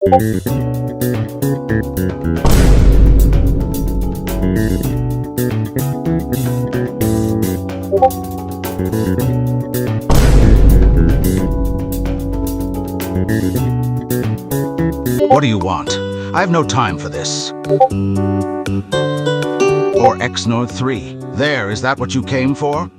What do you want? I have no time for this. Or X North 3. There, is that what you came for?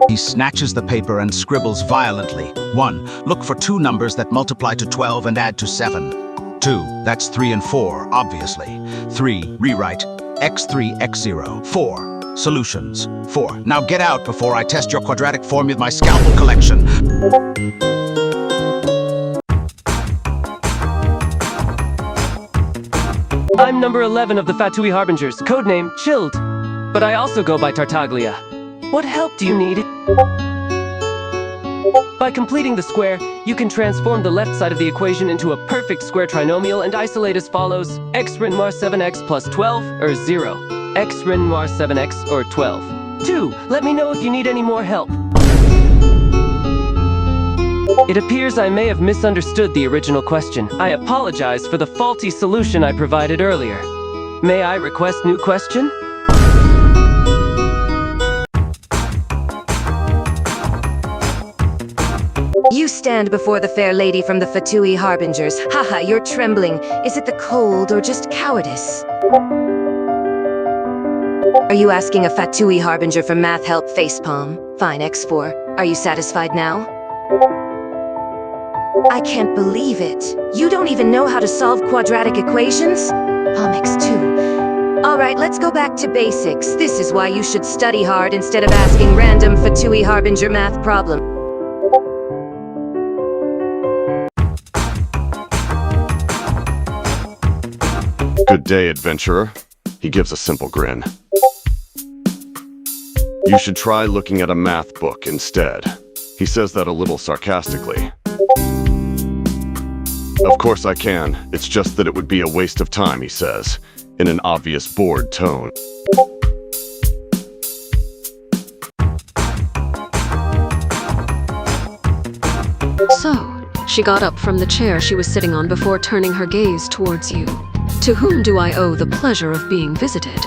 He snatches the paper and scribbles violently. 1. Look for two numbers that multiply to 12 and add to 7. 2. That's 3 and 4, obviously. 3. Rewrite x3, x0. 4. Solutions. 4. Now get out before I test your quadratic form with my scalpel collection. I'm number 11 of the Fatui Harbingers, codename Childe. But I also go by Tartaglia. What help do you need? By completing the square, you can transform the left side of the equation into a perfect square trinomial and isolate as follows: x rin mar 7x plus 12, or 0. X rin mar 7x, or 12. 2. Let me know if you need any more help. It appears I may have misunderstood the original question. I apologize for the faulty solution I provided earlier. May I request new question? You stand before the fair lady from the Fatui Harbingers. Haha, you're trembling. Is it the cold or just cowardice? Are you asking a Fatui Harbinger for math help, facepalm? Fine, X4. Are you satisfied now? I can't believe it. You don't even know how to solve quadratic equations? Palm X2. Alright, let's go back to basics. This is why you should study hard instead of asking random Fatui Harbinger math problems. Good day, adventurer. He gives a simple grin. You should try looking at a math book instead. He says that a little sarcastically. Of course I can. It's just that it would be a waste of time, he says, in an obvious bored tone. So, she got up from the chair she was sitting on before turning her gaze towards you. To whom do I owe the pleasure of being visited?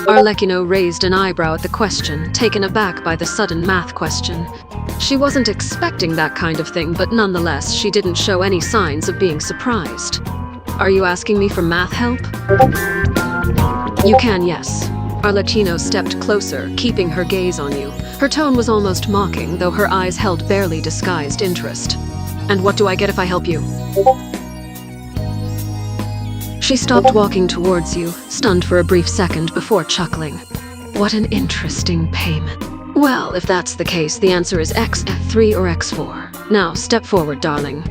Arlecchino raised an eyebrow at the question, taken aback by the sudden math question. She wasn't expecting that kind of thing, but nonetheless, she didn't show any signs of being surprised. Are you asking me for math help? You can, yes. Arlecchino stepped closer, keeping her gaze on you. Her tone was almost mocking, though her eyes held barely disguised interest. And what do I get if I help you? She stopped walking towards you, stunned for a brief second before chuckling. What an interesting payment. Well, if that's the case, the answer is X, F3, or X4. Now, step forward, darling.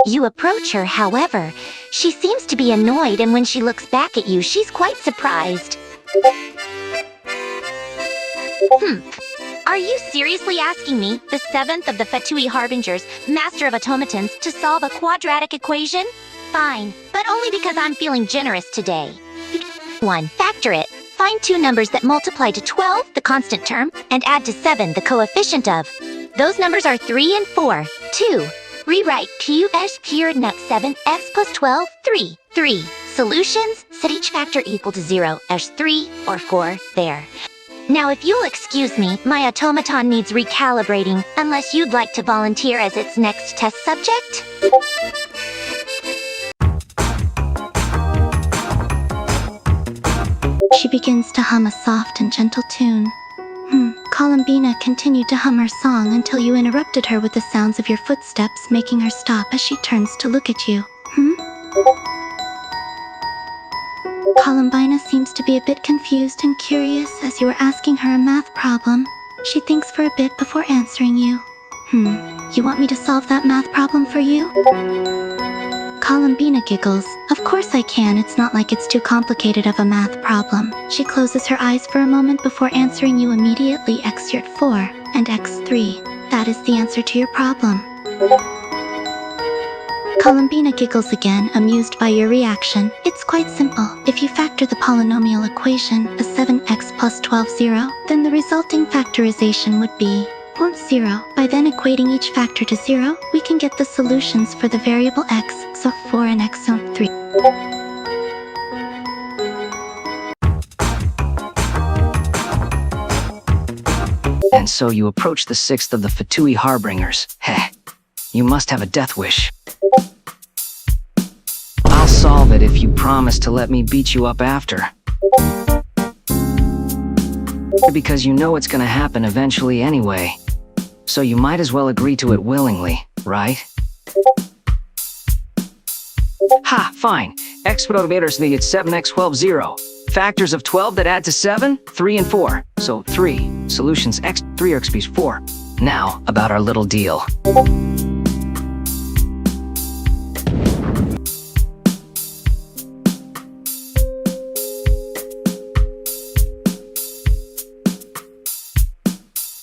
You approach her, however. She seems to be annoyed, and when she looks back at you, she's quite surprised. Are you seriously asking me, the 7th of the Fatui Harbingers, master of automatons, to solve a quadratic equation? Fine, but only because I'm feeling generous today. 1. Factor it. Find two numbers that multiply to 12, the constant term, and add to 7, the coefficient of. Those numbers are 3 and 4. 2. Rewrite Q as period nut 7 x plus 12, 3. 3. Solutions, set each factor equal to 0 as 3 or 4 there. Now if you'll excuse me, my automaton needs recalibrating, unless you'd like to volunteer as its next test subject? She begins to hum a soft and gentle tune. Columbina continued to hum her song until you interrupted her with the sounds of your footsteps, making her stop as she turns to look at you. Columbina seems to be a bit confused and curious as you are asking her a math problem. She thinks for a bit before answering you. You want me to solve that math problem for you? Columbina giggles. Of course I can, it's not like it's too complicated of a math problem. She closes her eyes for a moment before answering you immediately. X4 and X3. That is the answer to your problem. Columbina giggles again, amused by your reaction. It's quite simple. If you factor the polynomial equation, a 7x plus 12 0, then the resulting factorization would be 0. By then equating each factor to 0, we can get the solutions for the variable x, so 4 and x, so 3. And so you approach the 6th of the Fatui Harbingers. Heh. You must have a death wish. I'll solve it if you promise to let me beat you up after. Because you know it's gonna happen eventually anyway. So you might as well agree to it willingly, right? Ha, fine. X motivators the 7x 12 0. Factors of 12 that add to 7, 3 and 4. So 3. Solutions x, 3 or x 4. Now, about our little deal.